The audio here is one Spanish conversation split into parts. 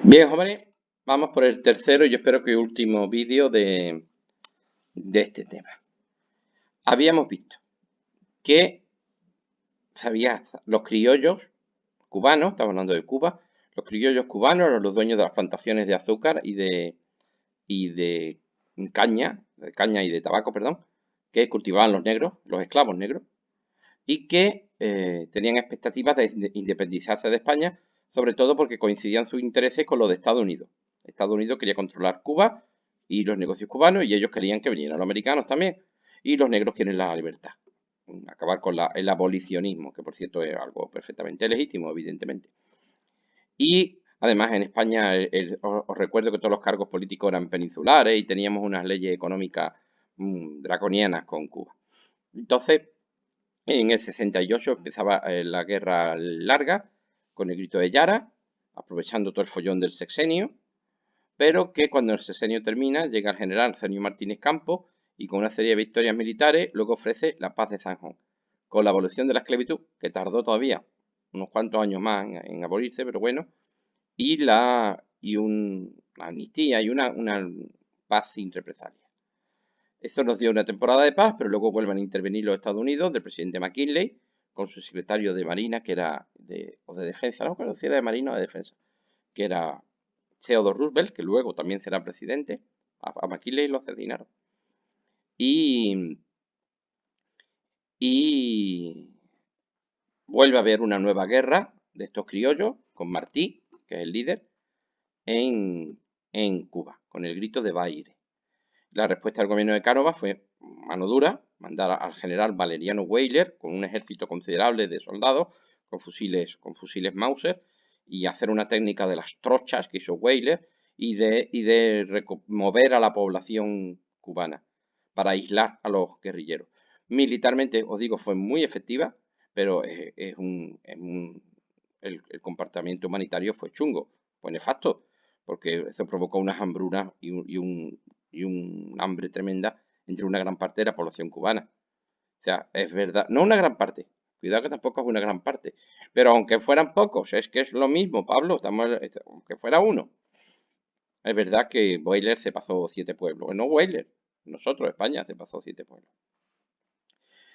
Bien, jóvenes, vamos por el tercero y yo espero que último vídeo de este tema. Habíamos visto que los criollos cubanos, estamos hablando de Cuba, los criollos cubanos eran los dueños de las plantaciones de azúcar y de caña y de tabaco, perdón, que cultivaban los negros, los esclavos negros, y que tenían expectativas de independizarse de España, sobre todo porque coincidían sus intereses con los de Estados Unidos. Estados Unidos quería controlar Cuba y los negocios cubanos, y ellos querían que vinieran los americanos también, y los negros quieren la libertad. Acabar con el abolicionismo, que por cierto es algo perfectamente legítimo, evidentemente. Y además en España os recuerdo que todos los cargos políticos eran peninsulares y teníamos unas leyes económicas draconianas con Cuba. Entonces, en el 68 empezaba la guerra larga con el grito de Yara, aprovechando todo el follón del sexenio, pero que cuando el sexenio termina llega el general Arsenio Martínez Campos y con una serie de victorias militares luego ofrece la paz de San Juan, con la abolición de la esclavitud, que tardó todavía unos cuantos años más en abolirse, pero bueno, y una amnistía y una paz sin represalias. Eso nos dio una temporada de paz, pero luego vuelven a intervenir los Estados Unidos del presidente McKinley con su secretario de Marina, que era o de Defensa, no recuerdo si era de Marina o de Defensa, que era Theodore Roosevelt, que luego también será presidente. A McKinley lo asesinaron. Y, y vuelve a haber una nueva guerra de estos criollos con Martí, que es el líder, en Cuba, con el grito de Baile. La respuesta del gobierno de Cánovas fue mano dura, mandar al general Valeriano Weyler con un ejército considerable de soldados con fusiles Mauser y hacer una técnica de las trochas que hizo Weyler y de mover a la población cubana para aislar a los guerrilleros. Militarmente, os digo, fue muy efectiva, pero el comportamiento humanitario fue chungo, fue nefasto, porque eso provocó unas hambrunas y un hambre tremenda entre una gran parte de la población cubana. O sea, es verdad, no una gran parte, cuidado que tampoco es una gran parte, pero aunque fueran pocos, es que es lo mismo, Pablo, aunque fuera uno. Es verdad que Boiler se pasó 7 pueblos, no Boiler, nosotros, España, se pasó 7 pueblos.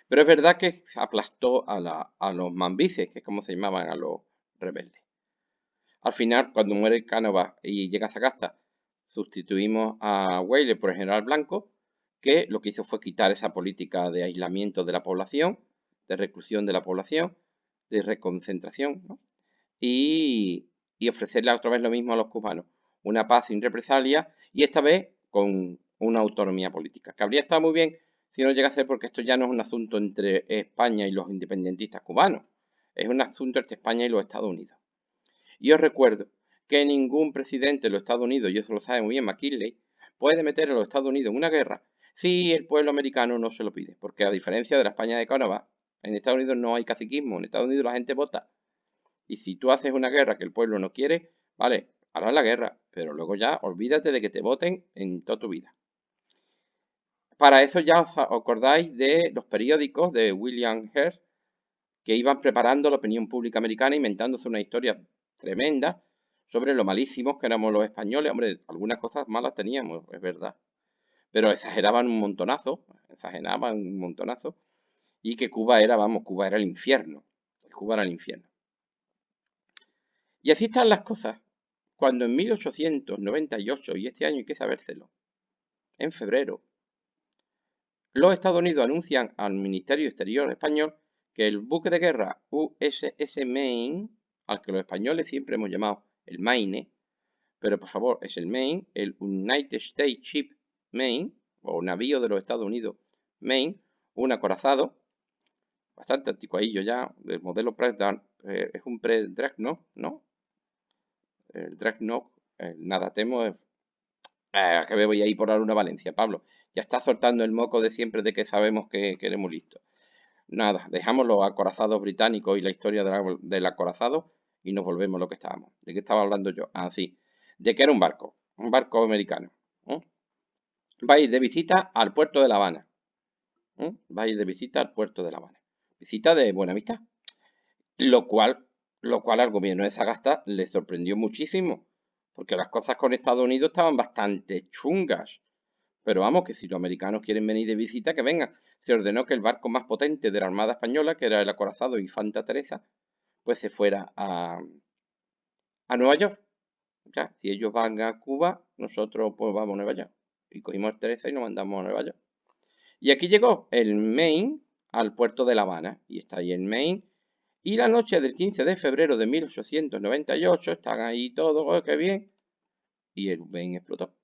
Pero es verdad que aplastó a los mambises, que es como se llamaban a los rebeldes. Al final, cuando muere Cánovas y llega Sagasta, sustituimos a Weyler por el general Blanco, que lo que hizo fue quitar esa política de aislamiento de la población, de reclusión de la población, de reconcentración, ¿no? y ofrecerle otra vez lo mismo a los cubanos, una paz sin represalia y esta vez con una autonomía política, que habría estado muy bien si no llega a ser porque esto ya no es un asunto entre España y los independentistas cubanos, es un asunto entre España y los Estados Unidos. Y os recuerdo que ningún presidente de los Estados Unidos, y eso lo sabe muy bien McKinley, puede meter a los Estados Unidos en una guerra si el pueblo americano no se lo pide. Porque a diferencia de la España de Cánovas, en Estados Unidos no hay caciquismo, en Estados Unidos la gente vota. Y si tú haces una guerra que el pueblo no quiere, vale, harás la guerra, pero luego ya olvídate de que te voten en toda tu vida. Para eso ya os acordáis de los periódicos de William Hearst que iban preparando la opinión pública americana, inventándose una historia tremenda sobre lo malísimos que éramos los españoles. Hombre, algunas cosas malas teníamos, es verdad, pero exageraban un montonazo, y que Cuba era, vamos, Cuba era el infierno, Cuba era el infierno. Y así están las cosas, cuando en 1898, y este año hay que sabérselo, en febrero, los Estados Unidos anuncian al Ministerio Exterior español que el buque de guerra USS Maine, al que los españoles siempre hemos llamado el Maine, pero por favor es el Maine, el United States Ship Maine, o navío de los Estados Unidos Maine, un acorazado, bastante anticuadillo ya, del modelo es un pre-Dreadnought, ¿no? El Dreadnought, nada temo, que me voy a ir por una Valencia, Pablo. Ya está soltando el moco de siempre de que sabemos que eres listos. Nada, dejamos los acorazados británicos y la historia del acorazado y nos volvemos lo que estábamos. ¿De qué estaba hablando yo? Ah, sí, de que era un barco americano. ¿Eh? Va a ir de visita al puerto de La Habana. Va a ir de visita al puerto de La Habana. Visita de Buenavista. Lo cual al gobierno de Sagasta le sorprendió muchísimo, porque las cosas con Estados Unidos estaban bastante chungas. Pero vamos, que si los americanos quieren venir de visita, que vengan. Se ordenó que el barco más potente de la Armada Española, que era el acorazado Infanta Teresa, pues se fuera a Nueva York. Ya, si ellos van a Cuba, nosotros pues vamos a Nueva York. Y cogimos Teresa y nos mandamos a Nueva York. Y aquí llegó el Maine al puerto de La Habana. Y está ahí el Maine. Y la noche del 15 de febrero de 1898, están ahí todos, oh, qué bien. Y el Maine explotó.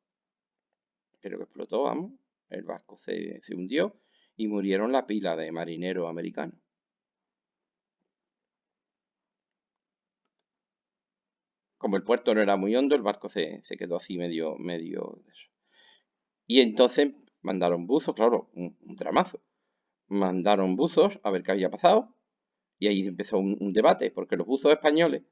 Pero que explotó, vamos. El barco se hundió y murieron la pila de marineros americanos. Como el puerto no era muy hondo, el barco se quedó así medio de eso. Y entonces mandaron buzos, claro, un tramazo. Mandaron buzos a ver qué había pasado. Y ahí empezó un debate, porque los buzos españoles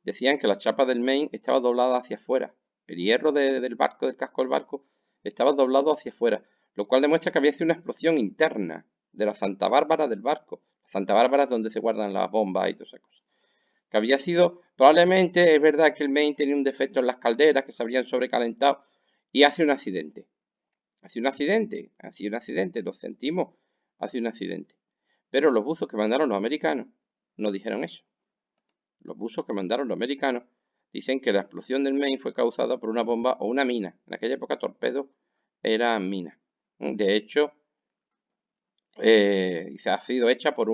decían que la chapa del Maine estaba doblada hacia afuera. El hierro del barco, del casco del barco, estaba doblado hacia afuera, lo cual demuestra que había sido una explosión interna de la Santa Bárbara del barco. Santa Bárbara es donde se guardan las bombas y todas esas cosas. Que había sido, probablemente es verdad que el Maine tenía un defecto en las calderas que se habrían sobrecalentado y hace un accidente. Hace un accidente, hace un accidente, lo sentimos, hace un accidente. Pero los buzos que mandaron los americanos no dijeron eso. Los buzos que mandaron los americanos dicen que la explosión del Maine fue causada por una bomba o una mina. En aquella época torpedos eran minas. De hecho, se ha sido hecha por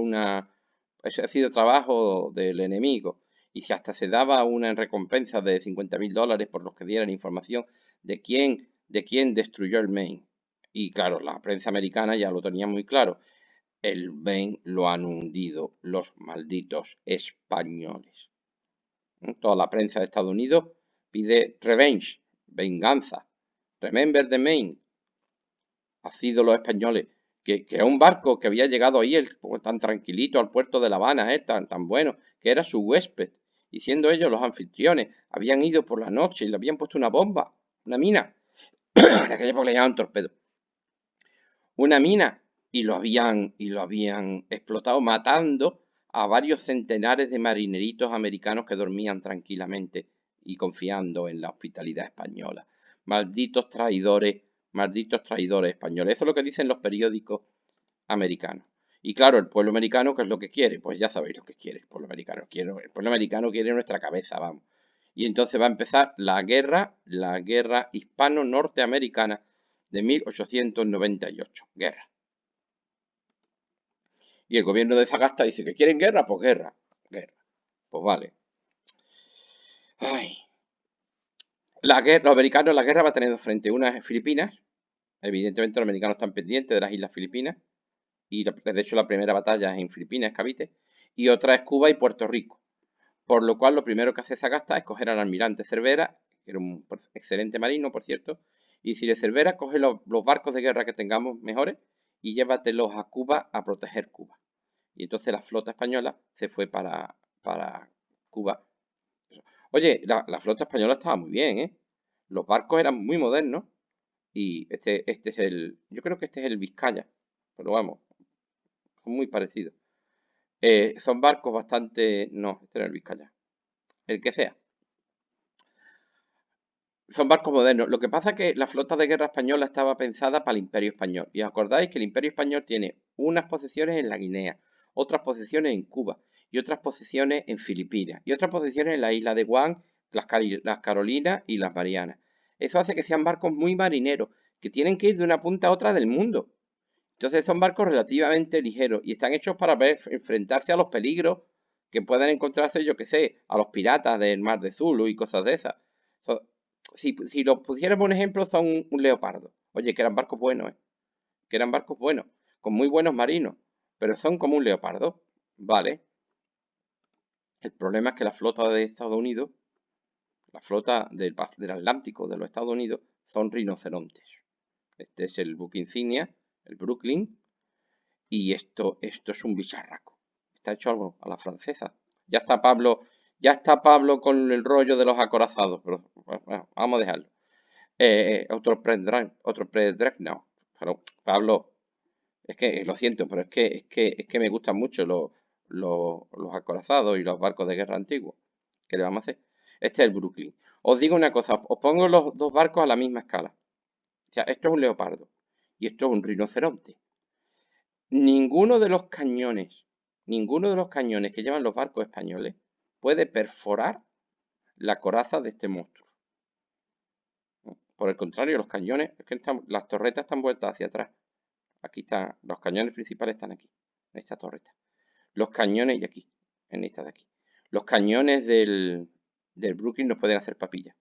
ese ha sido trabajo del enemigo. Y si hasta se daba una recompensa de $50.000 por los que dieran información de quién destruyó el Maine. Y claro, la prensa americana ya lo tenía muy claro. El Maine lo han hundido los malditos españoles. Toda la prensa de Estados Unidos pide revenge, venganza. Remember the Maine. Ha sido los españoles. Que a un barco que había llegado ahí tan tranquilito al puerto de La Habana, tan bueno, que era su huésped. Y siendo ellos los anfitriones, habían ido por la noche y le habían puesto una bomba, una mina. En aquella época le llamaban torpedo. Una mina y lo habían explotado matando a varios centenares de marineritos americanos que dormían tranquilamente y confiando en la hospitalidad española. Malditos traidores españoles. Eso es lo que dicen los periódicos americanos. Y claro, el pueblo americano, ¿qué es lo que quiere? Pues ya sabéis lo que quiere el pueblo americano. El pueblo americano quiere nuestra cabeza, vamos. Y entonces va a empezar la guerra hispano-norteamericana de 1898. Guerra. Y el gobierno de Sagasta dice que quieren guerra, pues guerra. Guerra. Pues vale. Ay. Los americanos, la guerra va a tener frente a unas Filipinas. Evidentemente los americanos están pendientes de las islas Filipinas. Y de hecho la primera batalla es en Filipinas, Cavite. Y otra es Cuba y Puerto Rico. Por lo cual lo primero que hace Sagasta es coger al almirante Cervera, que era un excelente marino, por cierto, y decirle, Cervera, coge los barcos de guerra que tengamos mejores y llévatelos a Cuba a proteger Cuba. Y entonces la flota española se fue para Cuba. Oye, la flota española estaba muy bien, ¿eh? Los barcos eran muy modernos y yo creo que este es el Vizcaya, pero vamos, son muy parecidos. Son barcos bastante, no, este no es el Vizcaya, el que sea. Son barcos modernos. Lo que pasa es que la flota de guerra española estaba pensada para el Imperio Español. Y os acordáis que el Imperio Español tiene unas posesiones en la Guinea, otras posesiones en Cuba y otras posesiones en Filipinas y otras posesiones en la isla de Guam, las Carolinas y las Marianas. Eso hace que sean barcos muy marineros, que tienen que ir de una punta a otra del mundo. Entonces son barcos relativamente ligeros y están hechos para enfrentarse a los peligros que puedan encontrarse, yo que sé, a los piratas del Mar de Zulu y cosas de esas. Si lo pusiéramos un ejemplo, son un leopardo. Oye, que eran barcos buenos, ¿eh? Que eran barcos buenos, con muy buenos marinos, pero son como un leopardo. Vale. El problema es que la flota de Estados Unidos, la flota del Atlántico de los Estados Unidos, son rinocerontes. Este es el buque insignia, el Brooklyn, y esto es un bicharraco. Está hecho algo a la francesa. Ya está Pablo con el rollo de los acorazados, pero bueno, vamos a dejarlo. Otro pre-Dreadnought. Pero, Pablo, es que lo siento, pero es que me gustan mucho los acorazados y los barcos de guerra antiguos. ¿Qué le vamos a hacer? Este es el Brooklyn. Os digo una cosa, os pongo los dos barcos a la misma escala. O sea, esto es un leopardo y esto es un rinoceronte. Ninguno de los cañones que llevan los barcos españoles puede perforar la coraza de este monstruo. Por el contrario, los cañones, es que las torretas están vueltas hacia atrás. Aquí están, los cañones principales están aquí, en esta torreta. Los cañones, y aquí, en esta de aquí. Los cañones del Brooklyn nos pueden hacer papilla.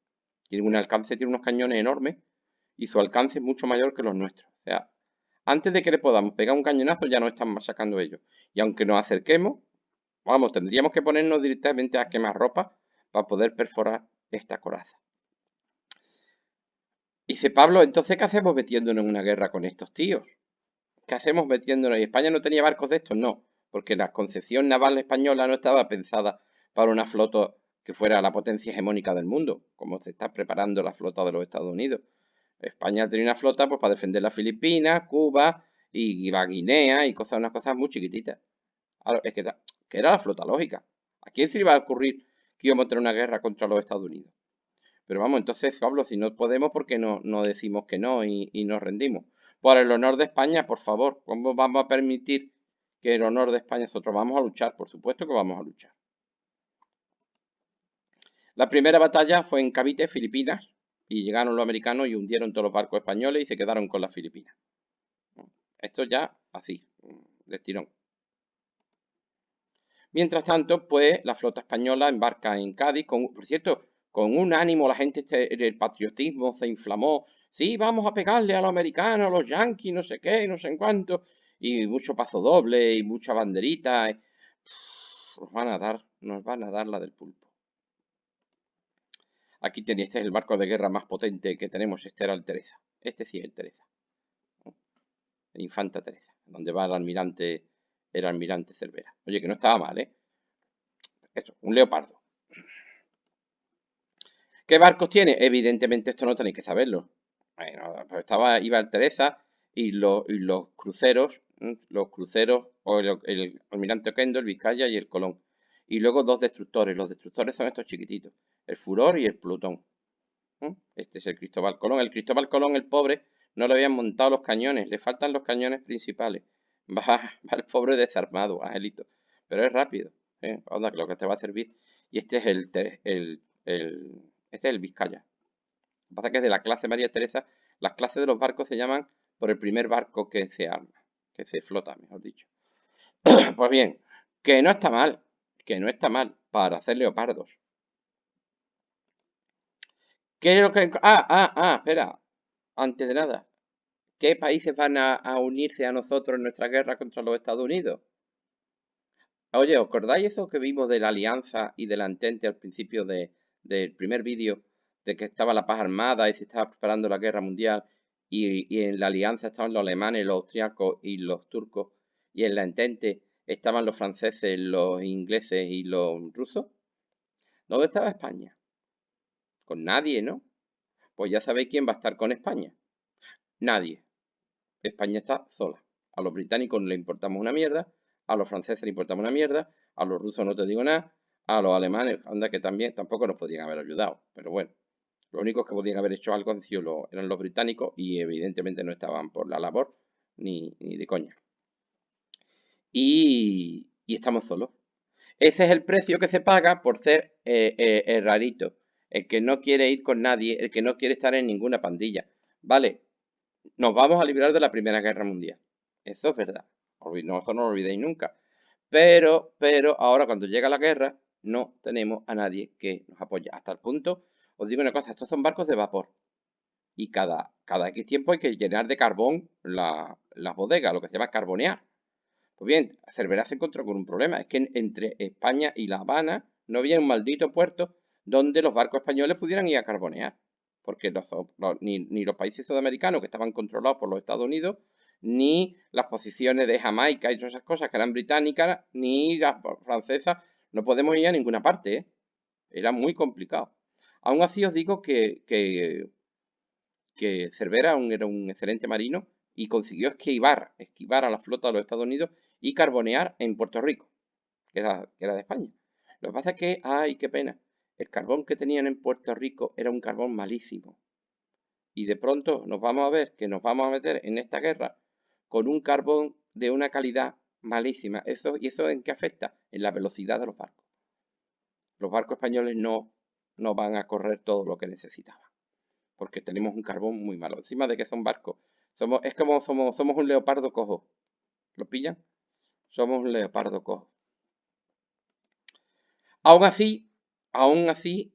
Tienen un alcance, tiene unos cañones enormes y su alcance es mucho mayor que los nuestros. O sea, antes de que le podamos pegar un cañonazo ya nos están masacando ellos. Y aunque nos acerquemos, vamos, tendríamos que ponernos directamente a quemar ropa para poder perforar esta coraza. Dice Pablo, entonces, ¿qué hacemos metiéndonos en una guerra con estos tíos? ¿Qué hacemos metiéndonos? ¿Y España no tenía barcos de estos? No, porque la concepción naval española no estaba pensada para una flota que fuera la potencia hegemónica del mundo, como se está preparando la flota de los Estados Unidos. España tenía una flota pues para defender las Filipinas, Cuba y la Guinea y cosas, unas cosas muy chiquititas. Claro, es que era la flota lógica. ¿A quién se le iba a ocurrir que íbamos a tener una guerra contra los Estados Unidos? Pero vamos, entonces, Pablo, si no podemos, ¿por qué no decimos que no y nos rendimos? Por el honor de España, por favor, ¿cómo vamos a permitir que el honor de España nosotros vamos a luchar? Por supuesto que vamos a luchar. La primera batalla fue en Cavite, Filipinas, y llegaron los americanos y hundieron todos los barcos españoles y se quedaron con las Filipinas. Esto ya así, de tirón. Mientras tanto, pues la flota española embarca en Cádiz, por cierto, con un ánimo, la gente, el patriotismo se inflamó. Sí, vamos a pegarle a los americanos, a los yanquis, no sé qué, no sé en cuánto. Y mucho paso doble y mucha banderita. Nos van a dar la del pulpo. Aquí tenéis, este es el barco de guerra más potente que tenemos, este era el Teresa. Este sí es el Teresa. El Infanta Teresa, donde va el almirante Cervera. Oye, que no estaba mal, ¿eh? Esto, un leopardo. ¿Qué barcos tiene? Evidentemente esto no tenéis que saberlo. Bueno, pues iba el Teresa y los cruceros, o el Almirante Oquendo, el Vizcaya y el Colón. Y luego dos destructores. Los destructores son estos chiquititos, el Furor y el Plutón. Este es el Cristóbal Colón. El Cristóbal Colón, el pobre, no le habían montado los cañones, le faltan los cañones principales. Va el pobre desarmado, Angelito. Pero es rápido, anda, que lo que te va a servir. Y este es este es el Vizcaya. Lo que pasa es que es de la clase María Teresa. Las clases de los barcos se llaman por el primer barco que se arma, que se flota, mejor dicho. Pues bien, que no está mal, para hacer leopardos. ¿Qué es lo que... espera, antes de nada, ¿qué países van a unirse a nosotros en nuestra guerra contra los Estados Unidos? Oye, ¿os acordáis eso que vimos de la Alianza y de la Entente al principio del primer vídeo? De que estaba la paz armada y se estaba preparando la guerra mundial y en la Alianza estaban los alemanes, los austriacos y los turcos y en la Entente estaban los franceses, los ingleses y los rusos. ¿Dónde estaba España? Con nadie, ¿no? Pues ya sabéis quién va a estar con España. Nadie. España está sola. A los británicos no le importamos una mierda, a los franceses le importamos una mierda, a los rusos no te digo nada, a los alemanes, anda que también tampoco nos podían haber ayudado. Pero bueno, los únicos que podían haber hecho algo eran los británicos y evidentemente no estaban por la labor ni de coña. Y estamos solos. Ese es el precio que se paga por ser el rarito, el que no quiere ir con nadie, el que no quiere estar en ninguna pandilla. Vale, nos vamos a librar de la Primera Guerra Mundial. Eso es verdad. No, eso no lo olvidéis nunca. Pero ahora cuando llega la guerra, no tenemos a nadie que nos apoye. Hasta el punto, os digo una cosa, estos son barcos de vapor. Y cada X tiempo hay que llenar de carbón las bodegas, lo que se llama carbonear. Pues bien, Cervera se encontró con un problema. Es que entre España y La Habana no había un maldito puerto donde los barcos españoles pudieran ir a carbonear. Porque ni los países sudamericanos que estaban controlados por los Estados Unidos, ni las posiciones de Jamaica y todas esas cosas que eran británicas, ni las francesas, no podemos ir a ninguna parte, ¿eh? Era muy complicado. Aún así os digo que Cervera era un excelente marino y consiguió esquivar a la flota de los Estados Unidos y carbonear en Puerto Rico, que era de España. Lo que pasa es que, ay, qué pena, El carbón que tenían en Puerto Rico era un carbón malísimo. Y de pronto nos vamos a ver que nos vamos a meter en esta guerra con un carbón de una calidad malísima. ¿Y eso en qué afecta? En la velocidad de los barcos. Los barcos españoles no van a correr todo lo que necesitaban, porque tenemos un carbón muy malo. Encima de que son barcos, somos un leopardo cojo. ¿Lo pillan? Somos un leopardo cojo. Aún así,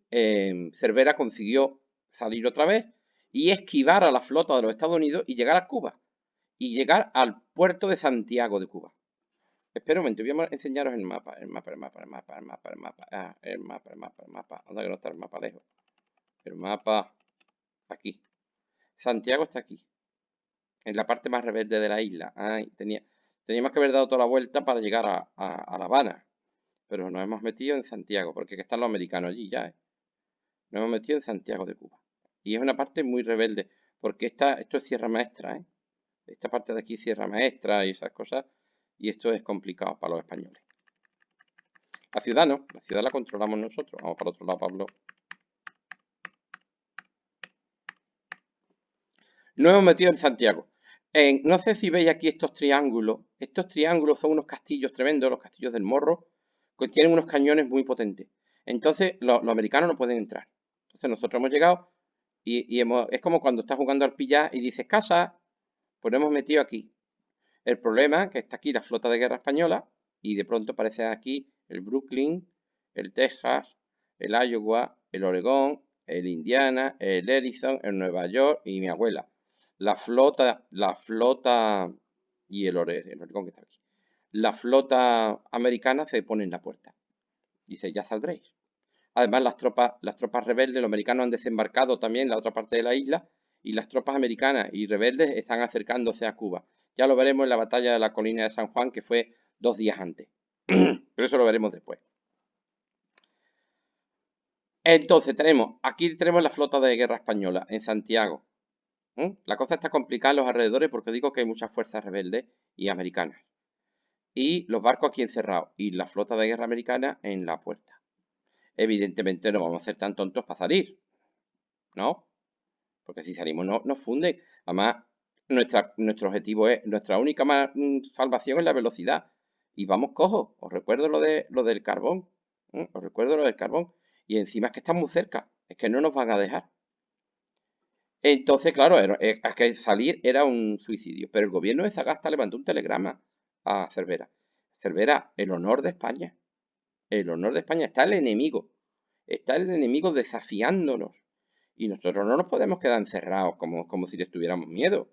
Cervera consiguió salir otra vez y esquivar a la flota de los Estados Unidos y llegar a Cuba. Y llegar al puerto de Santiago de Cuba. Espera un momento, voy a enseñaros el mapa. El mapa. ¿Dónde que no está el mapa lejos? El mapa, aquí. Santiago está aquí, en la parte más rebelde de la isla. Teníamos que haber dado toda la vuelta para llegar a La Habana. Pero nos hemos metido en Santiago, porque aquí están los americanos allí ya, ¿eh? Nos hemos metido en Santiago de Cuba. Y es una parte muy rebelde, porque esto es Sierra Maestra, ¿eh? Esta parte de aquí es Sierra Maestra y esas cosas, y esto es complicado para los españoles. La ciudad no, la ciudad la controlamos nosotros. Vamos para otro lado, Pablo. Nos hemos metido en Santiago. No sé si veis aquí estos triángulos. Estos triángulos son unos castillos tremendos, los castillos del Morro, que tienen unos cañones muy potentes. Entonces, los americanos no pueden entrar. Entonces, nosotros hemos llegado y es como cuando estás jugando al pillar y dices casa, pues nos hemos metido aquí. El problema es que está aquí la flota de guerra española y de pronto aparece aquí el Brooklyn, el Texas, el Iowa, el Oregón, el Indiana, el Edison, el Nueva York y mi abuela. La flota y el Oregón que está aquí. La flota americana se pone en la puerta. Dice, ya saldréis. Además, las tropas rebeldes, los americanos han desembarcado también en la otra parte de la isla y las tropas americanas y rebeldes están acercándose a Cuba. Ya lo veremos en la batalla de la colina de San Juan, que fue 2 días antes. Pero eso lo veremos después. Entonces, aquí tenemos la flota de guerra española en Santiago. La cosa está complicada en los alrededores porque digo que hay muchas fuerzas rebeldes y americanas. Y los barcos aquí encerrados y la flota de guerra americana en la puerta. Evidentemente no vamos a ser tan tontos para salir, ¿no? Porque si salimos nos funden. Además, nuestro objetivo es, nuestra única salvación es la velocidad. Y vamos cojos. Os recuerdo lo del carbón. Os recuerdo lo del carbón. Y encima es que están muy cerca. Es que no nos van a dejar. Entonces, claro, es que salir era un suicidio. Pero el gobierno de Sagasta levantó un telegrama a Cervera. Cervera, el honor de España. El honor de España. Está el enemigo. Está el enemigo desafiándonos. Y nosotros no nos podemos quedar encerrados como si les tuviéramos miedo.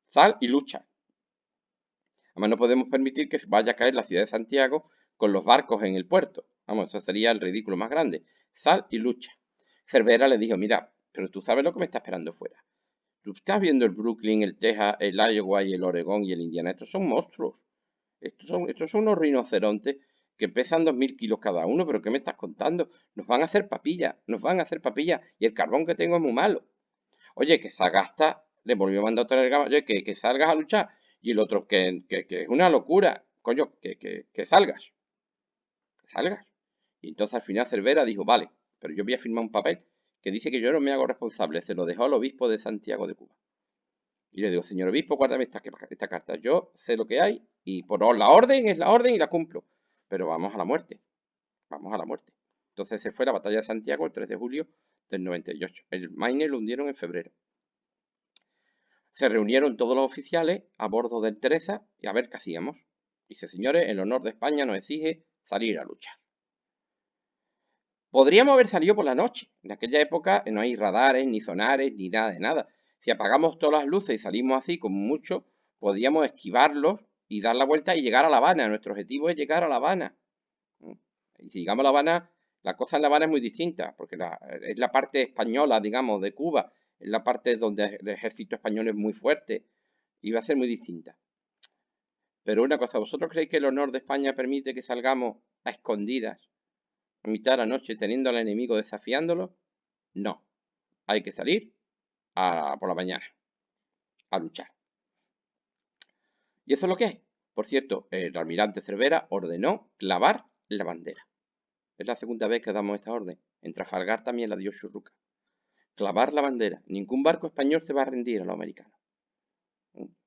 Sal y lucha. Además, no podemos permitir que vaya a caer la ciudad de Santiago con los barcos en el puerto. Vamos, eso sería el ridículo más grande. Sal y lucha. Cervera le dijo, mira, pero tú sabes lo que me está esperando fuera. Tú estás viendo el Brooklyn, el Texas, el Iowa y el Oregón y el Indiana. Estos son monstruos. Estos son unos rinocerontes que pesan 2000 kilos cada uno. ¿Pero qué me estás contando? Nos van a hacer papilla. Nos van a hacer papilla. Y el carbón que tengo es muy malo. Oye, que Sagasta le volvió a mandar otra vez, oye, que salgas a luchar. Y el otro, que es una locura. Coño, que salgas. Que salgas. Y entonces al final Cervera dijo, vale, pero yo voy a firmar un papel que dice que yo no me hago responsable. Se lo dejó al obispo de Santiago de Cuba. Y le digo, señor obispo, guárdame esta carta. Yo sé lo que hay y por la orden es la orden y la cumplo. Pero vamos a la muerte. Vamos a la muerte. Entonces se fue la batalla de Santiago el 3 de julio del 98. El Maine lo hundieron en febrero. Se reunieron todos los oficiales a bordo del Teresa y a ver qué hacíamos. Dice, señores, el honor de España nos exige salir a luchar. Podríamos haber salido por la noche. En aquella época no hay radares, ni sonares, ni nada de nada. Si apagamos todas las luces y salimos así, como mucho, podríamos esquivarlos y dar la vuelta y llegar a La Habana. Nuestro objetivo es llegar a La Habana. Y si llegamos a La Habana, la cosa en La Habana es muy distinta, porque es la parte española, digamos, de Cuba. Es la parte donde el ejército español es muy fuerte. Y va a ser muy distinta. Pero una cosa, ¿vosotros creéis que el honor de España permite que salgamos a escondidas, a mitad de la noche, teniendo al enemigo desafiándolo? No. Hay que salir por la mañana a luchar. Y eso es lo que es. Por cierto, el almirante Cervera ordenó clavar la bandera. Es la segunda vez que damos esta orden. En Trafalgar también la dio Churruca. Clavar la bandera. Ningún barco español se va a rendir a los americanos.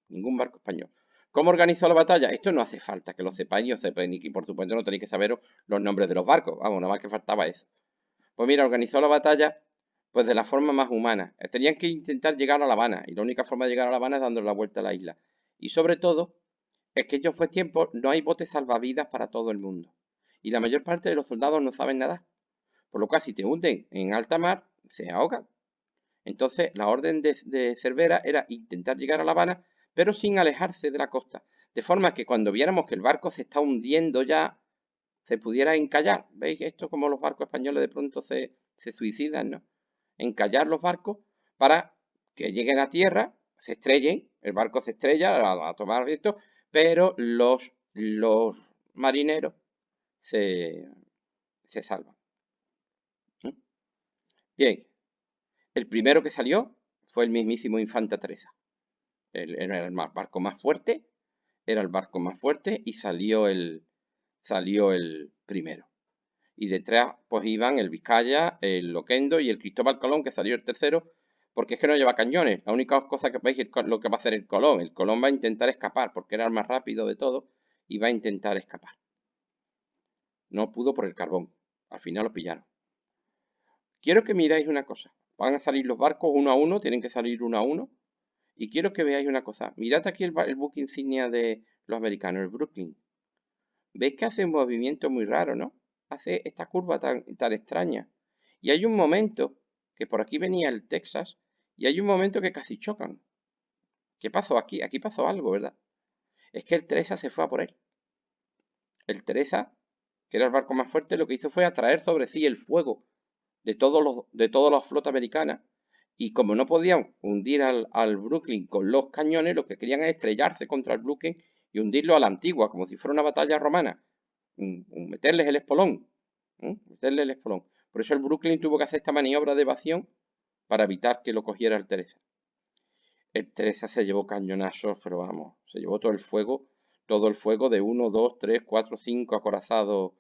Ningún barco español. ¿Cómo organizó la batalla? Esto no hace falta que lo sepáis, y por supuesto no tenéis que saber los nombres de los barcos. Vamos, nada más que faltaba eso. Pues mira, organizó la batalla pues de la forma más humana. Tenían que intentar llegar a La Habana y la única forma de llegar a La Habana es dando la vuelta a la isla. Y sobre todo, es que ellos fue tiempo, no hay botes salvavidas para todo el mundo. Y la mayor parte de los soldados no saben nadar. Por lo cual, si te hunden en alta mar, se ahogan. Entonces, la orden de Cervera era intentar llegar a La Habana, pero sin alejarse de la costa. De forma que cuando viéramos que el barco se está hundiendo ya, se pudiera encallar. ¿Veis esto como los barcos españoles de pronto se suicidan, ¿no? Encallar los barcos para que lleguen a tierra, se estrellen, el barco se estrella a tomar viento, pero los marineros se salvan. Bien, el primero que salió fue el mismísimo Infanta Teresa. Era el barco más fuerte, y salió el primero. Y detrás pues iban el Vizcaya, el Loquendo y el Cristóbal Colón, que salió el tercero, porque es que no lleva cañones. La única cosa que veis es lo que va a hacer el Colón. El Colón va a intentar escapar, porque era el más rápido de todos, y va a intentar escapar. No pudo por el carbón. Al final lo pillaron. Quiero que miráis una cosa. Van a salir los barcos uno a uno, tienen que salir uno a uno. Y quiero que veáis una cosa. Mirad aquí el buque insignia de los americanos, el Brooklyn. ¿Veis que hace un movimiento muy raro, no? Hace esta curva tan extraña. Y hay un momento que por aquí venía el Texas y hay un momento que casi chocan. ¿Qué pasó aquí? Aquí pasó algo, ¿verdad? Es que el Teresa se fue a por él. El Teresa, que era el barco más fuerte, lo que hizo fue atraer sobre sí el fuego de toda la flota americana. Y como no podían hundir al Brooklyn con los cañones, lo que querían es estrellarse contra el Brooklyn y hundirlo a la antigua, como si fuera una batalla romana. Meterles el espolón. Meterles el espolón. Por eso el Brooklyn tuvo que hacer esta maniobra de evasión para evitar que lo cogiera el Teresa. El Teresa se llevó cañonazos, pero vamos, se llevó todo el fuego de 1, 2, 3, 4, 5 acorazados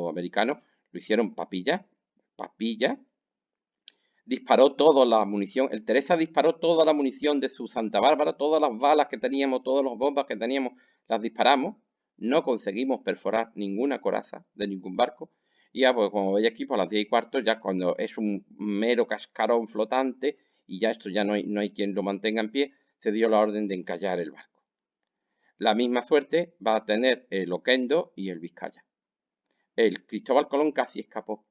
americanos. Lo hicieron papilla, disparó toda la munición. El Teresa disparó toda la munición de su Santa Bárbara, todas las balas que teníamos, todas las bombas que teníamos, las disparamos. No conseguimos perforar ninguna coraza de ningún barco. Y ya, pues como veis aquí, por las 10:15, ya cuando es un mero cascarón flotante y ya esto ya no hay quien lo mantenga en pie, se dio la orden de encallar el barco. La misma suerte va a tener el Oquendo y el Vizcaya. El Cristóbal Colón casi escapó,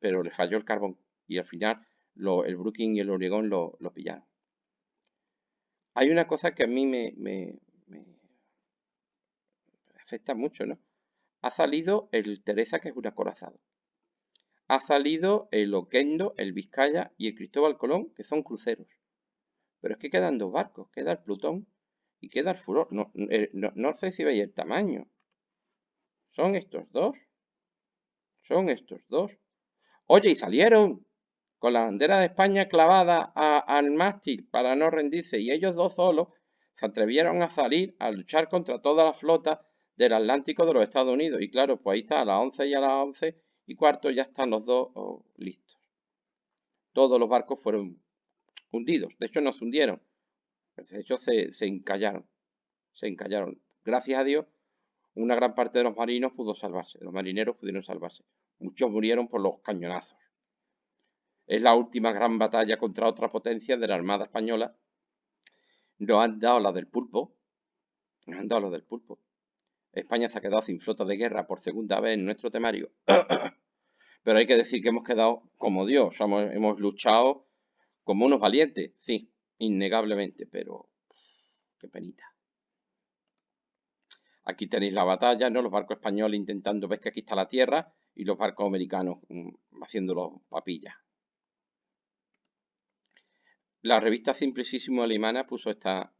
pero le falló el carbón y al final el Brooklyn y el Oregón lo pillaron. Hay una cosa que a mí me afecta mucho, ¿no? Ha salido el Teresa, que es un acorazado. Ha salido el Oquendo, el Vizcaya y el Cristóbal Colón, que son cruceros. Pero es que quedan dos barcos, queda el Plutón y queda el Furor. No sé si veis el tamaño. Son estos dos. Oye, y salieron con la bandera de España clavada al mástil para no rendirse, y ellos dos solos se atrevieron a salir a luchar contra toda la flota del Atlántico de los Estados Unidos. Y claro, pues ahí está, a las 11 y a las 11:15 ya están los dos listos. Todos los barcos fueron hundidos, de hecho no se hundieron, de hecho se encallaron, Gracias a Dios, una gran parte de los marinos pudo salvarse, de los marineros pudieron salvarse. Muchos murieron por los cañonazos. Es la última gran batalla contra otra potencia de la Armada Española. Nos han dado la del pulpo. España se ha quedado sin flota de guerra por segunda vez en nuestro temario. Pero hay que decir que hemos quedado como Dios. Hemos luchado como unos valientes, sí, innegablemente, pero qué penita. Aquí tenéis la batalla, ¿no? Los barcos españoles intentando, ves que aquí está la tierra, y los barcos americanos haciéndolo papillas. La revista Simplicísimo alemana puso esta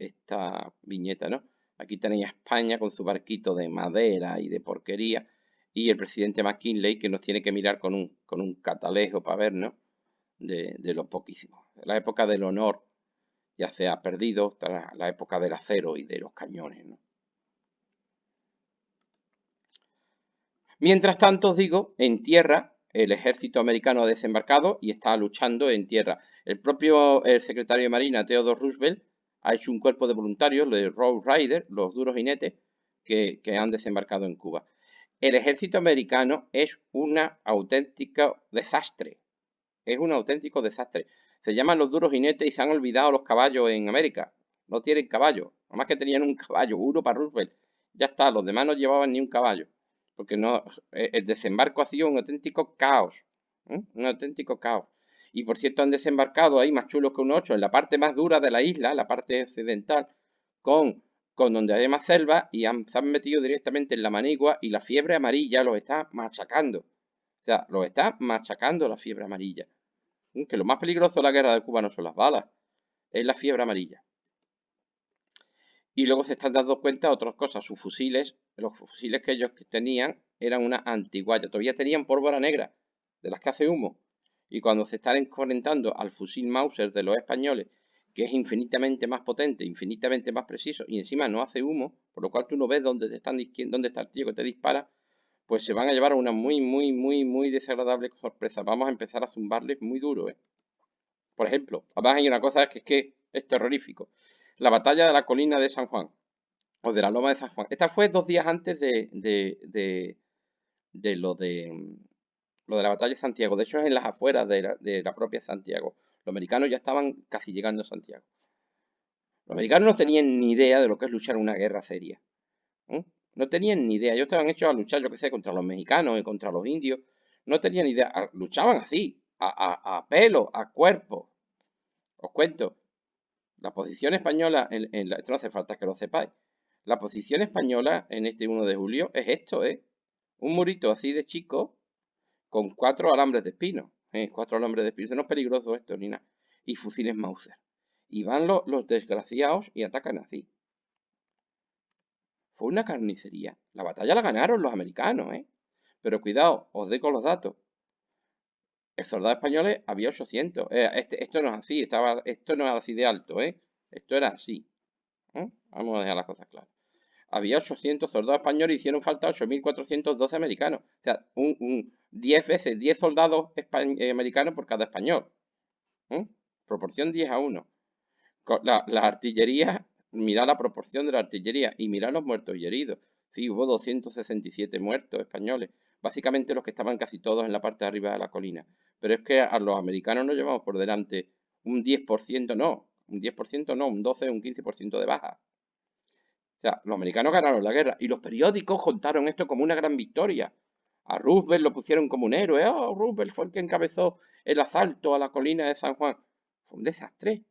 viñeta, ¿no? Aquí tenéis a España con su barquito de madera y de porquería, y el presidente McKinley, que nos tiene que mirar con un catalejo para ver, ¿no? De lo poquísimo. La época del honor ya se ha perdido, tras la época del acero y de los cañones, ¿no? Mientras tanto, os digo, en tierra, el ejército americano ha desembarcado y está luchando en tierra. El secretario de Marina, Theodore Roosevelt, ha hecho un cuerpo de voluntarios, los de Rough Riders, los duros jinetes, que han desembarcado en Cuba. El ejército americano es un auténtico desastre. Es un auténtico desastre. Se llaman los duros jinetes y se han olvidado los caballos en América. No tienen caballo. Nada más que tenían un caballo, uno para Roosevelt. Ya está, los demás no llevaban ni un caballo. Porque no, el desembarco ha sido un auténtico caos. Un auténtico caos. Y por cierto, han desembarcado ahí más chulos que un 8 en la parte más dura de la isla, la parte occidental, con, con donde hay más selva, y se han metido directamente en la Manigua y la fiebre amarilla los está machacando. O sea, los está machacando la fiebre amarilla. Que lo más peligroso de la guerra de Cuba no son las balas, es la fiebre amarilla. Y luego se están dando cuenta de otras cosas. Sus fusiles, los fusiles que ellos tenían, eran una antiguaya. Todavía tenían pólvora negra, de las que hace humo. Y cuando se están enfrentando al fusil Mauser de los españoles, que es infinitamente más potente, infinitamente más preciso, y encima no hace humo, por lo cual tú no ves dónde está el tío que te dispara, pues se van a llevar una muy desagradable sorpresa. Vamos a empezar a zumbarles muy duro, ¿eh? Por ejemplo, además hay una cosa que es terrorífico. La batalla de la colina de San Juan, o de la loma de San Juan. Esta fue 2 días antes de lo de la batalla de Santiago. De hecho, es en las afueras de la propia Santiago. Los americanos ya estaban casi llegando a Santiago. Los americanos no tenían ni idea de lo que es luchar una guerra seria. ¿Eh? No tenían ni idea. Ellos estaban hechos a luchar, yo qué sé, contra los mexicanos y contra los indios. No tenían ni idea. Luchaban así, a pelo, a cuerpo. Os cuento. La posición española, esto no hace falta que lo sepáis. La posición española en este 1 de julio es esto, ¿eh? Un murito así de chico con 4 alambres de espino. 4 alambres de espino. Eso no es peligroso esto, ni nada. Y fusiles Mauser. Y van los desgraciados y atacan así. Fue una carnicería. La batalla la ganaron los americanos, ¿eh? Pero cuidado, os dejo los datos. El soldado español había 800. Esto no es así, esto no es así de alto, ¿eh? Esto era así. Vamos a dejar las cosas claras. Había 800 soldados españoles y hicieron falta 8.412 americanos. O sea, 10 veces 10 soldados americanos por cada español. Proporción 10 a 1. La artillería, mirad la proporción de la artillería y mirad los muertos y heridos. Sí, hubo 267 muertos españoles. Básicamente los que estaban casi todos en la parte de arriba de la colina. Pero es que a los americanos nos llevamos por delante un 10%, no. Un 10% no, un 12, un 15% de baja. O sea, los americanos ganaron la guerra y los periódicos contaron esto como una gran victoria. A Roosevelt lo pusieron como un héroe. Oh, Roosevelt fue el que encabezó el asalto a la colina de San Juan. Fue un desastre.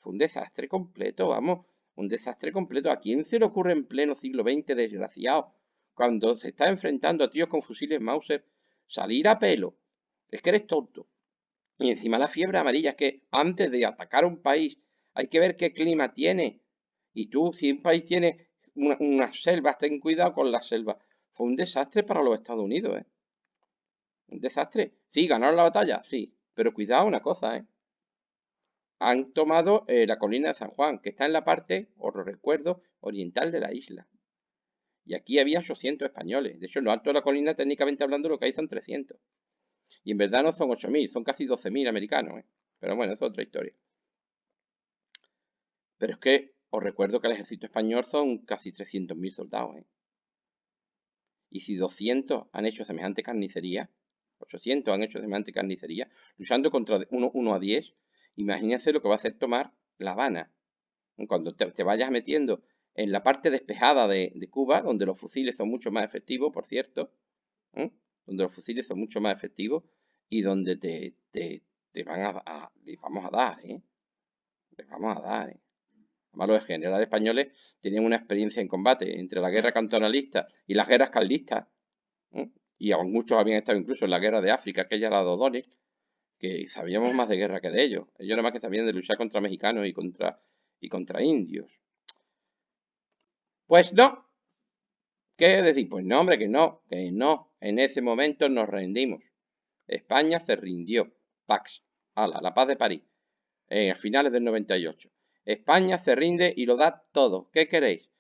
Fue un desastre completo, vamos. Un desastre completo. ¿A quién se le ocurre en pleno siglo XX, desgraciado, cuando se está enfrentando a tíos con fusiles Mauser, salir a pelo? Es que eres tonto. Y encima la fiebre amarilla, es que antes de atacar un país hay que ver qué clima tiene. Y tú, si un país tiene una selva, ten cuidado con la selva. Fue un desastre para los Estados Unidos, ¿eh? Un desastre. Sí, ganaron la batalla, sí. Pero cuidado una cosa, ¿eh? Han tomado la colina de San Juan, que está en la parte, os lo recuerdo, oriental de la isla. Y aquí había 800 españoles. De hecho, en lo alto de la colina, técnicamente hablando, lo que hay son 300. Y en verdad no son 8.000, son casi 12.000 americanos, ¿eh? Pero bueno, es otra historia. Pero es que os recuerdo que el ejército español son casi 300.000 soldados, ¿eh? Y si 200 han hecho semejante carnicería, 800 han hecho semejante carnicería, luchando contra 1 a 10, imagínense lo que va a hacer tomar La Habana. Cuando te vayas metiendo en la parte despejada de Cuba, donde los fusiles son mucho más efectivos, por cierto, donde los fusiles son mucho más efectivos y donde les vamos a dar, ¿eh? Les vamos a dar, ¿eh? Además, los generales españoles tenían una experiencia en combate entre la guerra cantonalista y las guerras carlistas, y muchos habían estado incluso en la guerra de África, aquella era de O'Donnell, que sabíamos más de guerra que de ellos. Ellos nada más que sabían de luchar contra mexicanos y contra indios. Pues no. ¿Qué decir? Pues no, hombre, que no, que no. En ese momento nos rendimos. España se rindió. Pax. Ala, la paz de París. A finales del 98. España se rinde y lo da todo. ¿Qué queréis?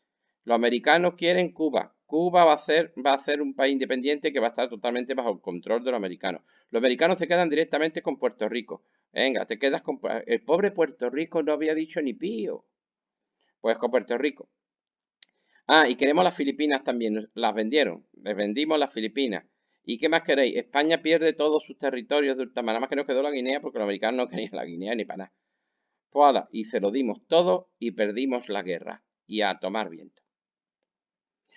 Los americanos quieren Cuba. Cuba va a ser un país independiente que va a estar totalmente bajo el control de los americanos. Los americanos se quedan directamente con Puerto Rico. Venga, te quedas con... El pobre Puerto Rico no había dicho ni pío. Pues con Puerto Rico. Ah, y queremos las Filipinas también. Las vendieron. Les vendimos las Filipinas. ¿Y qué más queréis? España pierde todos sus territorios de ultramar. Nada más que nos quedó la Guinea porque los americanos no querían la Guinea ni para nada. Pues ala, y se lo dimos todo y perdimos la guerra. Y a tomar viento.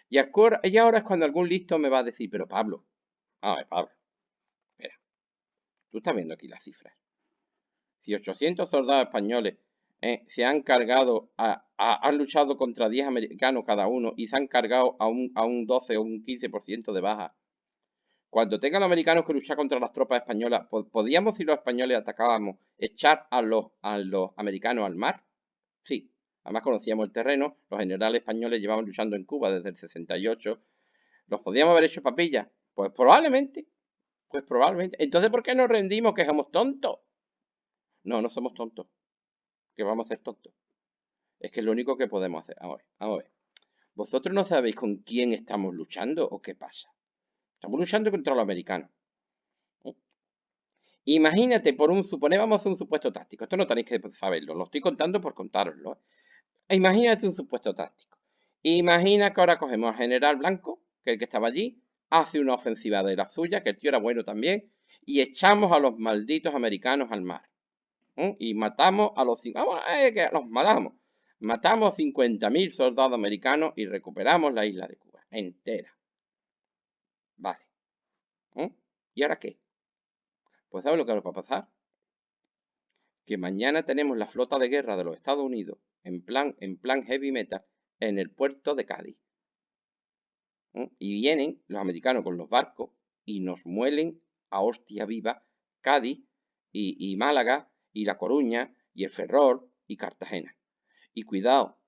Y ahora es cuando algún listo me va a decir, pero Pablo, a ver, Pablo, espera, tú estás viendo aquí las cifras. Si 800 soldados españoles se han cargado, han luchado contra 10 americanos cada uno y se han cargado a un 12 o un 15% de baja. Cuando tengan los americanos que luchar contra las tropas españolas, ¿podríamos, si los españoles atacábamos, echar a los americanos al mar? Sí. Además conocíamos el terreno, los generales españoles llevaban luchando en Cuba desde el 68. ¿Los podíamos haber hecho papilla? Pues probablemente. Pues probablemente. Entonces, ¿por qué nos rendimos? ¿Que somos tontos? No, no somos tontos. Que vamos a ser tontos. Es que es lo único que podemos hacer. Vamos a ver. ¿Vosotros no sabéis con quién estamos luchando o qué pasa? Estamos luchando contra los americanos. ¿Eh? Imagínate, vamos a hacer un supuesto táctico. Esto no tenéis que saberlo. Lo estoy contando por contároslo. Imagínate un supuesto táctico. Imagina que ahora cogemos al general Blanco, que es el que estaba allí, hace una ofensiva de la suya, que el tío era bueno también, y echamos a los malditos americanos al mar. Y matamos a los... Vamos, que los matamos. Matamos 50.000 soldados americanos y recuperamos la isla de Cuba entera. Vale. ¿Y ahora qué? Pues ¿sabes lo que va a pasar? Que mañana tenemos la flota de guerra de los Estados Unidos en plan heavy metal en el puerto de Cádiz. Y vienen los americanos con los barcos y nos muelen a hostia viva Cádiz y Málaga y La Coruña y el Ferrol y Cartagena. Y cuidado,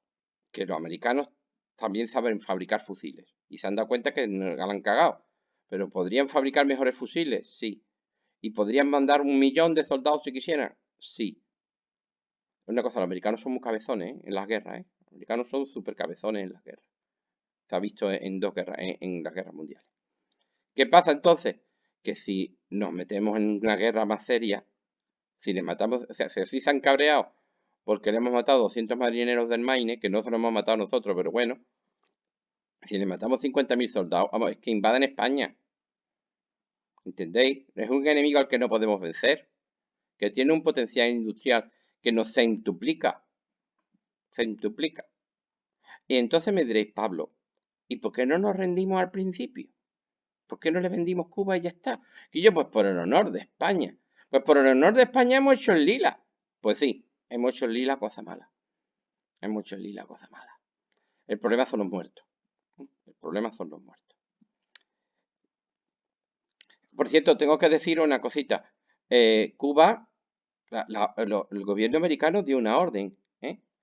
que los americanos también saben fabricar fusiles y se han dado cuenta que nos han cagado. Pero ¿podrían fabricar mejores fusiles? Sí. ¿Y podrían mandar 1.000.000 de soldados si quisieran? Sí. Una cosa, los americanos son muy cabezones en las guerras, ¿eh? Los americanos son súper cabezones en las guerras. Se ha visto en dos guerras, en las guerras mundiales. ¿Qué pasa entonces? Que si nos metemos en una guerra más seria, si les matamos, o sea, si se han cabreado porque le hemos matado 200 marineros del Maine, que no se los hemos matado nosotros, pero bueno, si le matamos 50.000 soldados, vamos, es que invaden España. ¿Entendéis? Es un enemigo al que no podemos vencer, que tiene un potencial industrial que nos centuplica. Centuplica. Y entonces me diréis, Pablo, ¿y por qué no nos rendimos al principio? ¿Por qué no le vendimos Cuba y ya está? Y yo, pues por el honor de España. Pues por el honor de España hemos hecho el lila. Pues sí, hemos hecho el lila cosa mala. Hemos hecho el lila cosa mala. El problema son los muertos. El problema son los muertos. Por cierto, tengo que decir una cosita. Cuba, el gobierno americano dio una orden.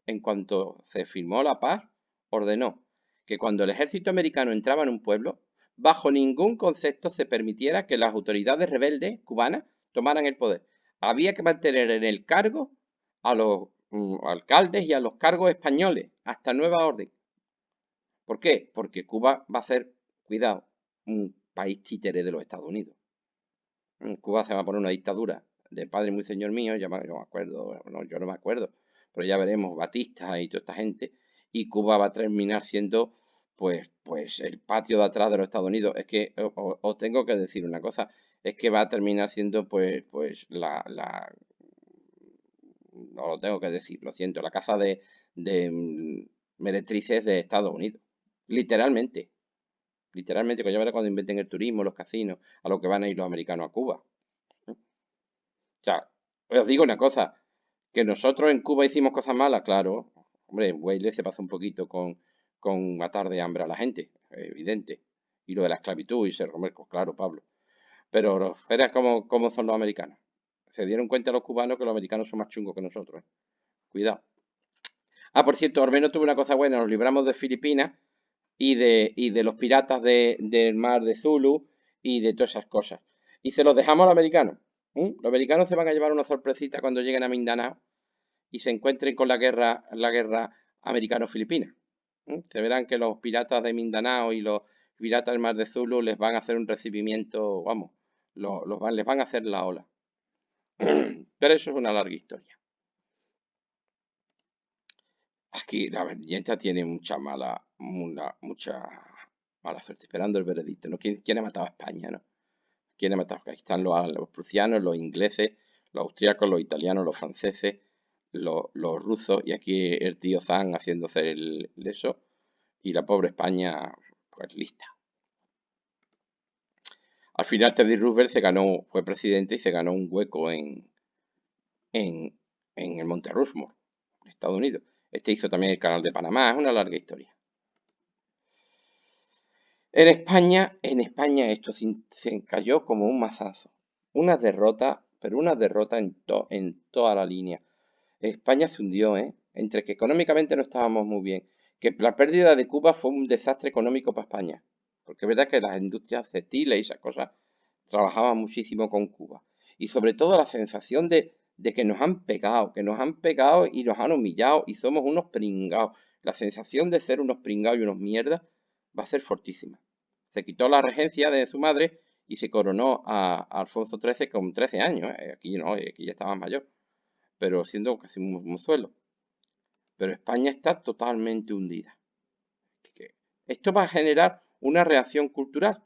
En cuanto se firmó la paz, ordenó que cuando el ejército americano entraba en un pueblo, bajo ningún concepto se permitiera que las autoridades rebeldes cubanas tomaran el poder. Había que mantener en el cargo a los alcaldes y a los cargos españoles hasta nueva orden. ¿Por qué? Porque Cuba va a ser, cuidado, un país títere de los Estados Unidos. Cuba se va a poner una dictadura de padre muy señor mío, yo me acuerdo, no, yo no me acuerdo, pero ya veremos, Batista y toda esta gente, y Cuba va a terminar siendo pues el patio de atrás de los Estados Unidos. Es que os tengo que decir una cosa, es que va a terminar siendo pues no lo tengo que decir, lo siento, la casa de meretrices de Estados Unidos. Literalmente. Literalmente, que ya verá cuando inventen el turismo, los casinos, a lo que van a ir los americanos a Cuba. O sea, os digo una cosa, que nosotros en Cuba hicimos cosas malas, claro. Hombre, Weyle se pasa un poquito con matar de hambre a la gente, evidente. Y lo de la esclavitud y ser romercos, claro, Pablo. Pero verás cómo son los americanos. Se dieron cuenta los cubanos que los americanos son más chungos que nosotros. Cuidado. Ah, por cierto, Orbeno tuvo una cosa buena, nos libramos de Filipinas y de los piratas del mar de Zulu y de todas esas cosas. Y se los dejamos a los americanos. Los americanos se van a llevar una sorpresita cuando lleguen a Mindanao y se encuentren con la guerra americano-filipina. Se verán que los piratas de Mindanao y los piratas del Mar de Zulu les van a hacer un recibimiento, vamos, les van a hacer la ola. Pero eso es una larga historia. Aquí la Bernieta tiene mucha mala suerte, esperando el veredicto, ¿no? ¿Quién ha matado a España, no? ¿Quién ha matado? Aquí están los prusianos, los ingleses, los austriacos, los italianos, los franceses, los rusos, y aquí el tío Zan haciéndose el eso, y la pobre España, pues lista. Al final Teddy Roosevelt fue presidente y se ganó un hueco en, en el Monte Rushmore, en Estados Unidos. Este hizo también el Canal de Panamá, es una larga historia. En España esto se cayó como un mazazo. Una derrota, pero una derrota en toda la línea. España se hundió, ¿eh? Entre que económicamente no estábamos muy bien, que la pérdida de Cuba fue un desastre económico para España. Porque es verdad que las industrias textiles y esas cosas trabajaban muchísimo con Cuba. Y sobre todo la sensación de que nos han pegado y nos han humillado y somos unos pringados. La sensación de ser unos pringados y unos mierdas va a ser fortísima. Se quitó la regencia de su madre y se coronó a Alfonso XIII con 13 años. Aquí no, aquí ya estaba mayor, pero siendo casi un mozuelo. Pero España está totalmente hundida. Esto va a generar una reacción cultural,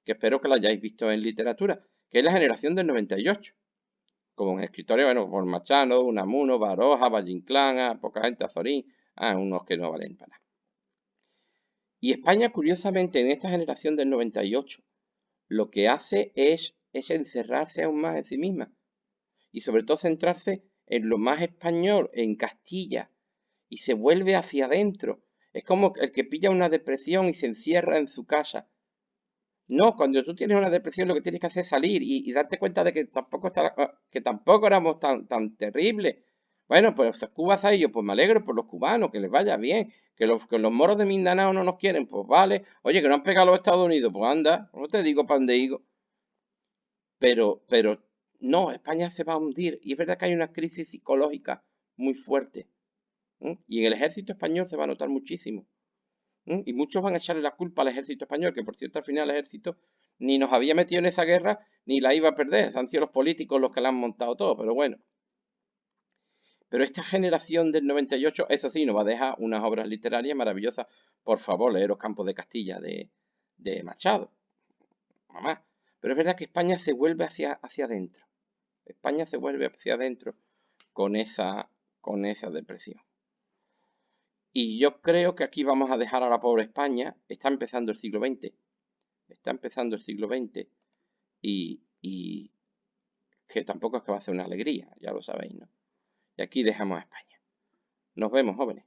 que espero que la hayáis visto en literatura, que es la generación del 98. Como en escritores, bueno, por Machado, Unamuno, Baroja, Valle Inclán, poca gente, Azorín, unos que no valen para nada. Y España, curiosamente, en esta generación del 98, lo que hace es encerrarse aún más en sí misma y sobre todo centrarse en lo más español, en Castilla, y se vuelve hacia adentro. Es como el que pilla una depresión y se encierra en su casa. No, cuando tú tienes una depresión lo que tienes que hacer es salir y darte cuenta de que tampoco éramos tan terribles. Bueno, pues Cuba se ha ido, pues me alegro por los cubanos, que les vaya bien, que los moros de Mindanao no nos quieren, pues vale. Oye, que no han pegado a los Estados Unidos, pues anda, no te digo para dónde digo. Pero no, España se va a hundir y es verdad que hay una crisis psicológica muy fuerte. Y en el ejército español se va a notar muchísimo. Y muchos van a echarle la culpa al ejército español, que por cierto al final el ejército ni nos había metido en esa guerra ni la iba a perder. Han sido los políticos los que la han montado todo, pero bueno. Pero esta generación del 98, eso sí, nos va a dejar unas obras literarias maravillosas. Por favor, leer Los Campos de Castilla de Machado. Mamá. Pero es verdad que España se vuelve hacia adentro. España se vuelve hacia adentro con esa depresión. Y yo creo que aquí vamos a dejar a la pobre España. Está empezando el siglo XX. Está empezando el siglo XX y que tampoco es que va a ser una alegría, ya lo sabéis, ¿no? Y aquí dejamos a España. Nos vemos, jóvenes.